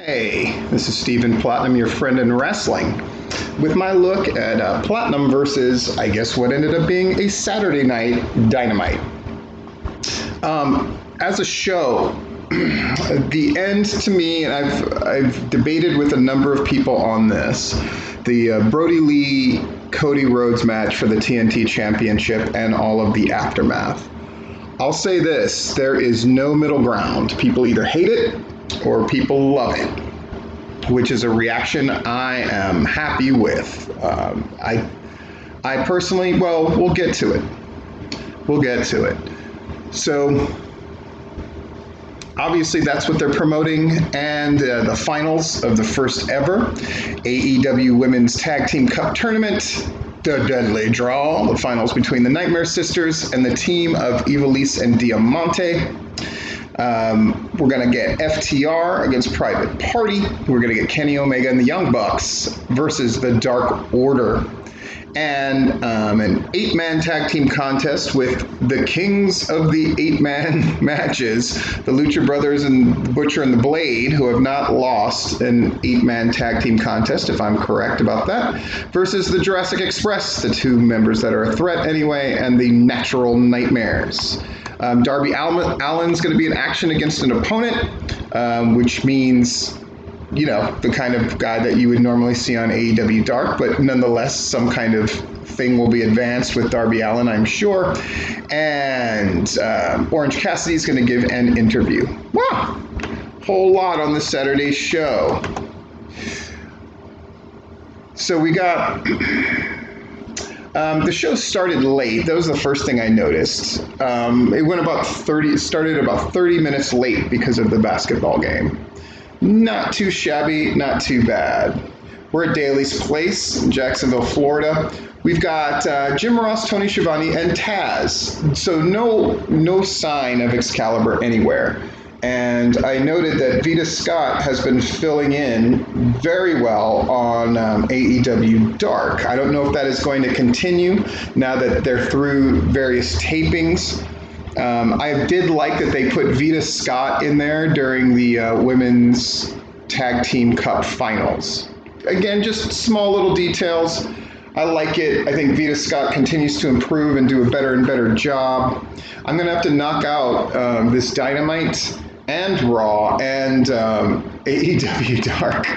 Hey, this is Stephen Platinum, your friend in wrestling, with my look at Platinum versus, I guess, what ended up being a Saturday night Dynamite. As a show, the end to me, and I've debated with a number of people on this, the Brodie Lee Cody Rhodes match for the TNT Championship and all of the aftermath. I'll say this, there is no middle ground. People either hate it or people love it, which is a reaction I am happy with. I personally, well, we'll get to it. So, obviously, that's what they're promoting, and the finals of the first ever AEW Women's Tag Team Cup Tournament, the Deadly Draw, the finals between the Nightmare Sisters and the team of Ivelisse and Diamante. We're going to get FTR against Private Party. We're going to get Kenny Omega and the Young Bucks versus the Dark Order. And an 8-man tag team contest with the kings of the 8-man matches, the Lucha Brothers and Butcher and the Blade, who have not lost an 8-man tag team contest, if I'm correct about that, versus the Jurassic Express, the two members that are a threat anyway, and the Natural Nightmares. Darby Allin's going to be in action against an opponent, which means, you know, the kind of guy that you would normally see on AEW Dark, but nonetheless, some kind of thing will be advanced with Darby Allin, I'm sure. And Orange Cassidy's going to give an interview. Wow! Whole lot on the Saturday show. So we got... the show started late. That was the first thing I noticed. It started about 30 minutes late because of the basketball game. Not too shabby, not too bad. We're at Daly's Place in Jacksonville, Florida. We've got Jim Ross, Tony Schiavone, and Taz. So no sign of Excalibur anywhere. And I noted that Vita Scott has been filling in very well on AEW Dark. I don't know if that is going to continue now that they're through various tapings. I did like that they put Vita Scott in there during the Women's Tag Team Cup Finals. Again, just small little details. I like it. I think Vita Scott continues to improve and do a better and better job. I'm going to have to knock out this Dynamite and Raw and AEW Dark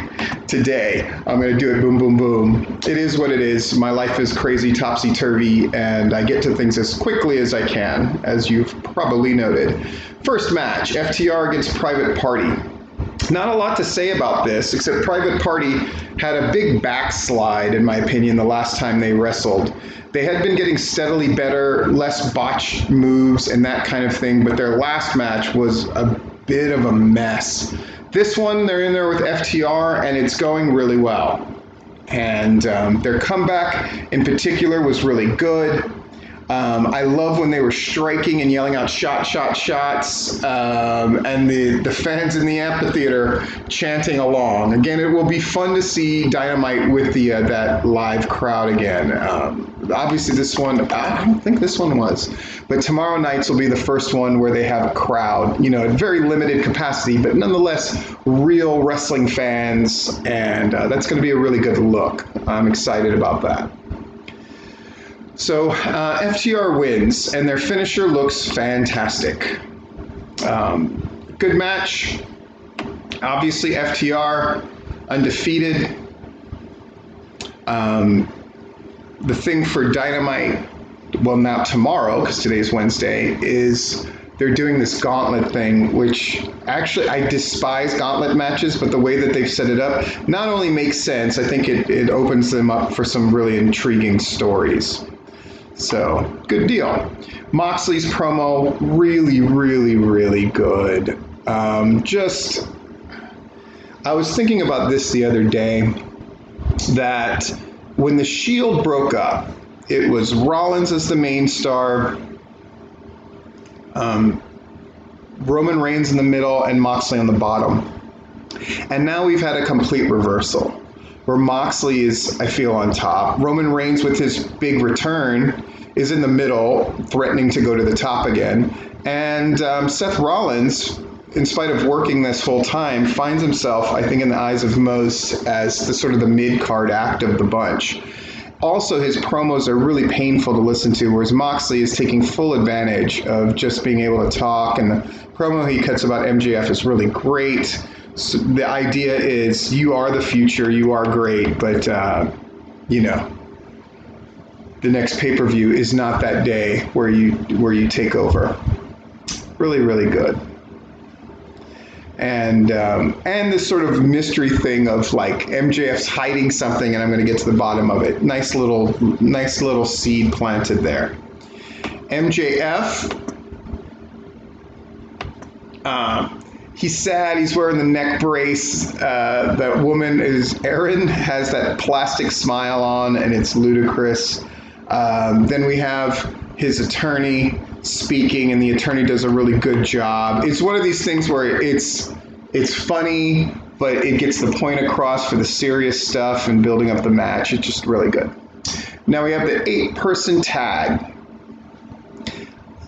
today. I'm going to do it boom, boom, boom. It is what it is. My life is crazy, topsy-turvy, and I get to things as quickly as I can, as you've probably noted. First match, FTR against Private Party. Not a lot to say about this, except Private Party had a big backslide, in my opinion, the last time they wrestled. They had been getting steadily better, less botched moves and that kind of thing, but their last match was a bit of a mess. This one, they're in there with FTR, and it's going really well. And their comeback, in particular, was really good. I love when they were striking and yelling out shots, and the fans in the amphitheater chanting along. Again, it will be fun to see Dynamite with that live crowd again. Obviously, this one, I don't think this one was, but tomorrow nights will be the first one where they have a crowd, you know, at very limited capacity, but nonetheless, real wrestling fans, and that's going to be a really good look. I'm excited about that. So FTR wins, and their finisher looks fantastic. Good match. Obviously, FTR undefeated. The thing for Dynamite, well, now tomorrow, because today's Wednesday, is they're doing this gauntlet thing, which actually I despise gauntlet matches, but the way that they've set it up not only makes sense, I think it opens them up for some really intriguing stories. So, good deal. Moxley's promo, really, really, really good. I was thinking about this the other day, that when the Shield broke up, it was Rollins as the main star, Roman Reigns in the middle, and Moxley on the bottom. And now we've had a complete reversal, where Moxley is, I feel, on top. Roman Reigns, with his big return, is in the middle, threatening to go to the top again. And Seth Rollins in spite of working this whole time, finds himself, I think, in the eyes of most as the sort of the mid-card act of the bunch. Also, his promos are really painful to listen to, whereas Moxley is taking full advantage of just being able to talk, and the promo he cuts about MJF is really great. So the idea is, you are the future, you are great, but, the next pay-per-view is not that day where you take over. Really, really good. And this sort of mystery thing of like MJF's hiding something, and I'm going to get to the bottom of it. Nice little seed planted there. MJF, he's sad. He's wearing the neck brace. That woman is Erin, has that plastic smile on, and it's ludicrous. Then we have his attorney speaking, and the attorney does a really good job. It's one of these things where it's funny, but it gets the point across for the serious stuff and building up the match. It's just really good. Now we have the 8-person tag.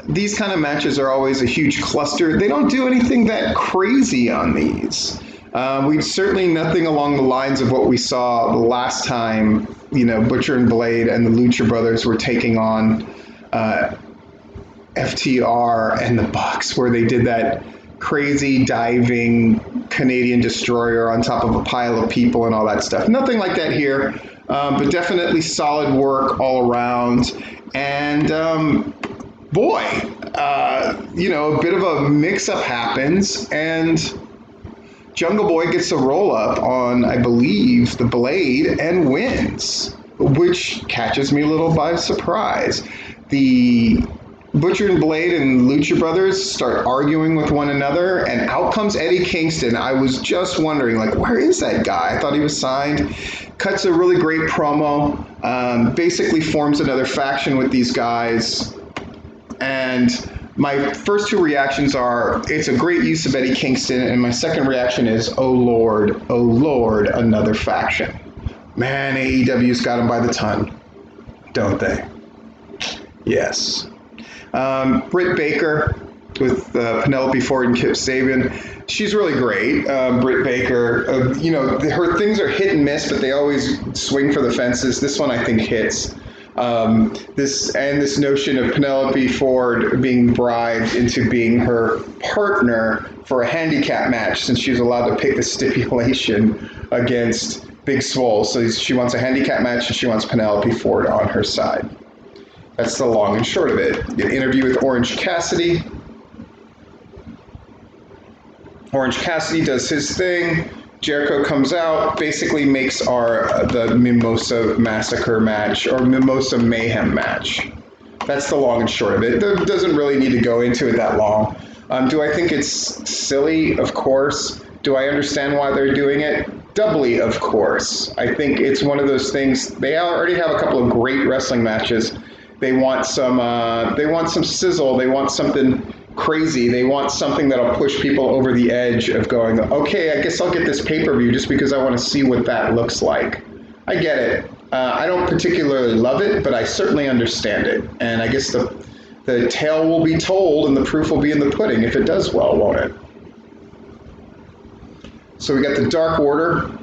These kind of matches are always a huge cluster. They don't do anything that crazy on these. We've certainly nothing along the lines of what we saw the last time, Butcher and Blade and the Lucha Brothers were taking on FTR and the Bucks, where they did that crazy diving Canadian destroyer on top of a pile of people and all that stuff. Nothing like that here, but definitely solid work all around. And a bit of a mix-up happens, and Jungle Boy gets a roll-up on, I believe, the Blade and wins, which catches me a little by surprise. The Butcher and Blade and Lucha Brothers start arguing with one another, and out comes Eddie Kingston. I was just wondering, where is that guy? I thought he was signed. Cuts a really great promo, basically forms another faction with these guys. And my first two reactions are, it's a great use of Eddie Kingston, and my second reaction is, oh Lord, another faction. Man, AEW's got him by the ton, don't they? Yes. Britt Baker with Penelope Ford and Kip Sabian. She's really great. Britt Baker, her things are hit and miss, but they always swing for the fences. This one I think hits. This notion of Penelope Ford being bribed into being her partner for a handicap match, since she's allowed to pick the stipulation against Big Swole. So she wants a handicap match, and she wants Penelope Ford on her side. That's the long and short of it. An interview with Orange Cassidy. Orange Cassidy does his thing. Jericho comes out, basically makes the Mimosa Massacre match, or Mimosa Mayhem match. That's the long and short of it. It doesn't really need to go into it that long. Do I think it's silly? Of course. Do I understand why they're doing it? Doubly, of course. I think it's one of those things. They already have a couple of great wrestling matches. They want some sizzle. They want something crazy. They want something that'll push people over the edge of going, okay, I guess I'll get this pay-per-view just because I want to see what that looks like. I get it. I don't particularly love it, but I certainly understand it. And I guess the tale will be told and the proof will be in the pudding if it does well, won't it? So we got the Dark Order.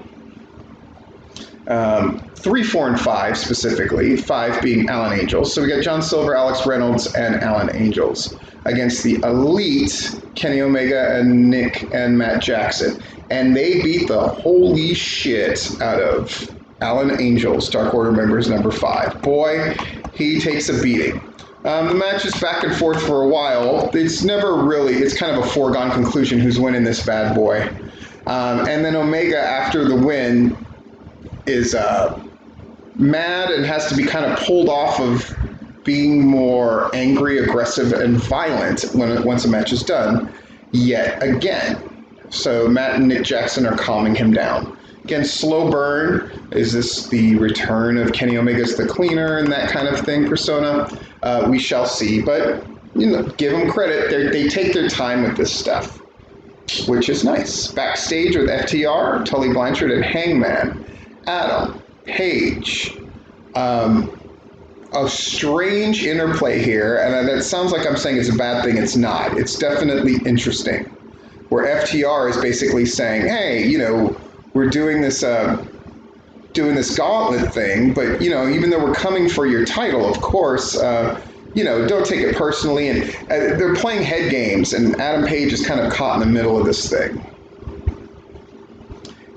3, 4, and 5 specifically, 5 being Alan Angels. So we got John Silver, Alex Reynolds, and Alan Angels against the Elite, Kenny Omega and Nick and Matt Jackson. And they beat the holy shit out of Alan Angels, Dark Order members number 5. Boy, he takes a beating. The match is back and forth for a while. It's kind of a foregone conclusion who's winning this bad boy. And then Omega, after the win, is mad and has to be kind of pulled off of being more angry, aggressive, and violent once a match is done, yet again. So Matt and Nick Jackson are calming him down. Again, slow burn. Is this the return of Kenny Omega's the Cleaner and that kind of thing persona? We shall see. But, give them credit. They take their time with this stuff, which is nice. Backstage with FTR, Tully Blanchard, and Hangman. Adam Page. A strange interplay here, and that sounds like I'm saying it's a bad thing. It's not. It's definitely interesting. where FTR is basically saying, hey, we're doing this gauntlet thing, but even though we're coming for your title, of course, don't take it personally. And they're playing head games, and Adam Page is kind of caught in the middle of this thing.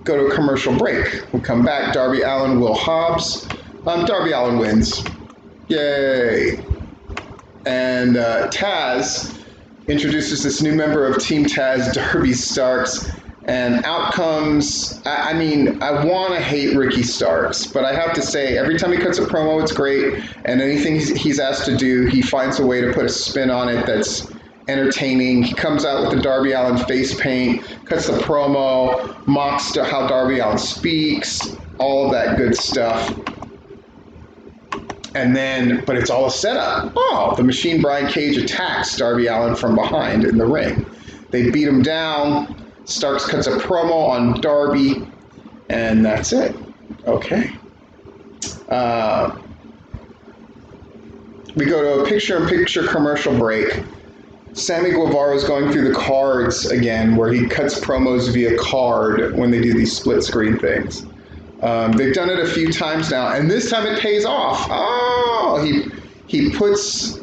Go to a commercial break. We'll come back. Darby Allin, Will Hobbs. Darby Allin wins. Yay. And Taz introduces this new member of Team Taz, Darby Starks. And out comes, I want to hate Ricky Starks, but I have to say, every time he cuts a promo, it's great. And anything he's asked to do, he finds a way to put a spin on it that's entertaining. He comes out with the Darby Allin face paint, cuts the promo, mocks how Darby Allin speaks, all of that good stuff. And then, but it's all a setup. Oh, the Machine Brian Cage attacks Darby Allin from behind in the ring. They beat him down. Starks cuts a promo on Darby, and that's it. Okay. We go to a picture-in-picture commercial break. Sammy Guevara is going through the cards again, where he cuts promos via card when they do these split-screen things. They've done it a few times now, and this time it pays off. Oh, he pulls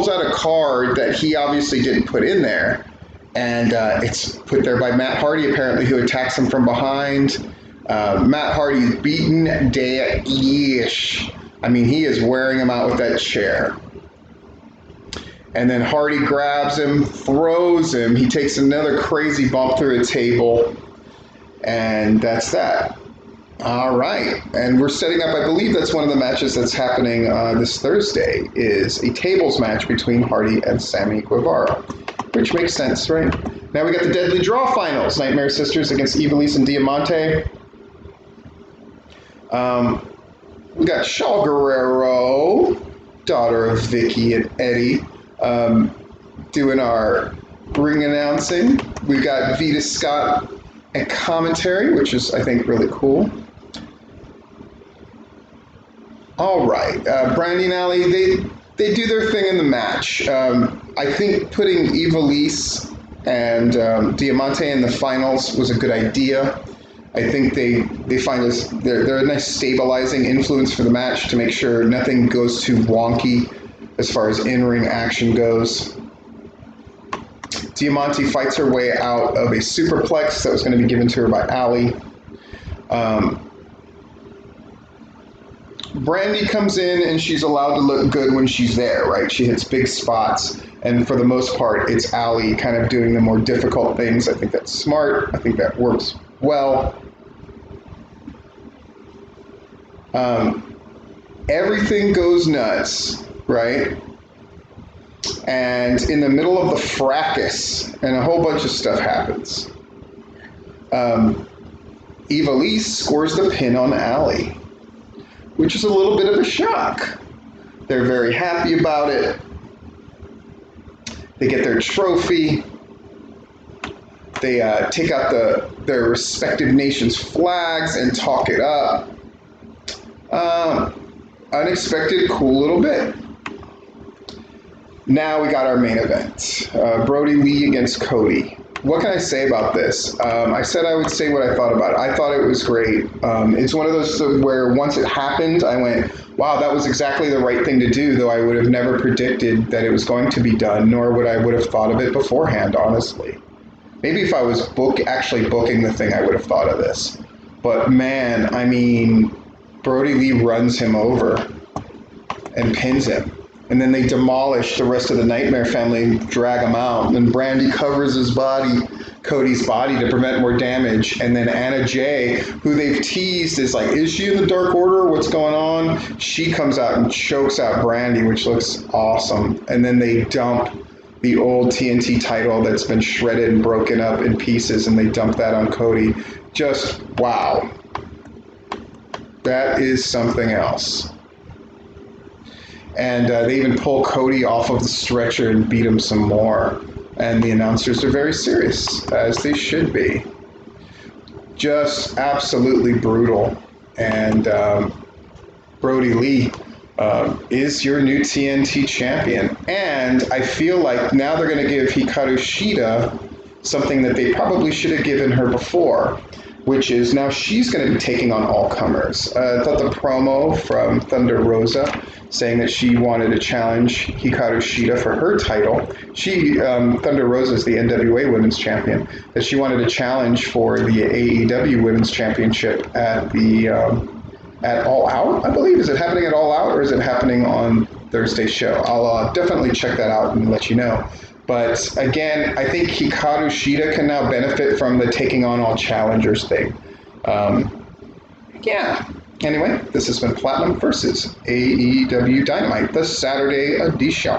out a card that he obviously didn't put in there. And it's put there by Matt Hardy, apparently, who attacks him from behind. Matt Hardy's beaten day-ish. He is wearing him out with that chair. And then Hardy grabs him, throws him. He takes another crazy bump through a table. And that's that. All right. And we're setting up, I believe that's one of the matches that's happening this Thursday, is a tables match between Hardy and Sammy Guevara. Which makes sense, right? Now we got the Deadly Draw finals. Nightmare Sisters against Ivelisse and Diamante. We got Shaw Guerrero, daughter of Vicky and Eddie, doing our ring announcing. We got Vita Scott and commentary, which is, I think, really cool. All right. Brandy and Allie, they do their thing in the match. I think putting Ivelisse and Diamante in the finals was a good idea. I think they find they're a nice stabilizing influence for the match to make sure nothing goes too wonky as far as in-ring action goes. Diamante fights her way out of a superplex that was going to be given to her by Allie. Brandy comes in and she's allowed to look good when she's there, right? She hits big spots, and for the most part, it's Allie kind of doing the more difficult things. I think that's smart. I think that works well. Everything goes nuts, right? And in the middle of the fracas, and a whole bunch of stuff happens. Ivelisse scores the pin on Allie, which is a little bit of a shock. They're very happy about it. They get their trophy. They take out their respective nations' flags and talk it up. Unexpected, cool little bit. Now we got our main event. Brodie Lee against Cody. What can I say about this? I said I would say what I thought about it. I thought it was great. It's one of those where once it happened, I went, wow, that was exactly the right thing to do, though I would have never predicted that it was going to be done, nor would I would have thought of it beforehand, honestly. Maybe if I was actually booking the thing, I would have thought of this. But man, Brodie Lee runs him over and pins him. And then they demolish the rest of the Nightmare family and drag him out. And Brandy covers Cody's body to prevent more damage. And then Anna Jay, who they've teased, is like, is she in the Dark Order? What's going on? She comes out and chokes out Brandy, which looks awesome. And then they dump the old TNT title that's been shredded and broken up in pieces, and they dump that on Cody. Just, wow. That is something else. And they even pull Cody off of the stretcher and beat him some more. And the announcers are very serious, as they should be. Just absolutely brutal. And Brodie Lee is your new TNT champion. And I feel like now they're going to give Hikaru Shida something that they probably should have given her before, which is now she's going to be taking on all comers. I thought the promo from Thunder Rosa saying that she wanted to challenge Hikaru Shida for her title. Thunder Rosa is the NWA Women's Champion, that she wanted to challenge for the AEW Women's Championship at the at All Out, I believe. Is it happening at All Out or is it happening on Thursday's show? I'll definitely check that out and let you know. But again, I think Hikaru Shida can now benefit from the taking on all challengers thing. Yeah. Anyway, this has been Platinum versus AEW Dynamite, the Saturday edition.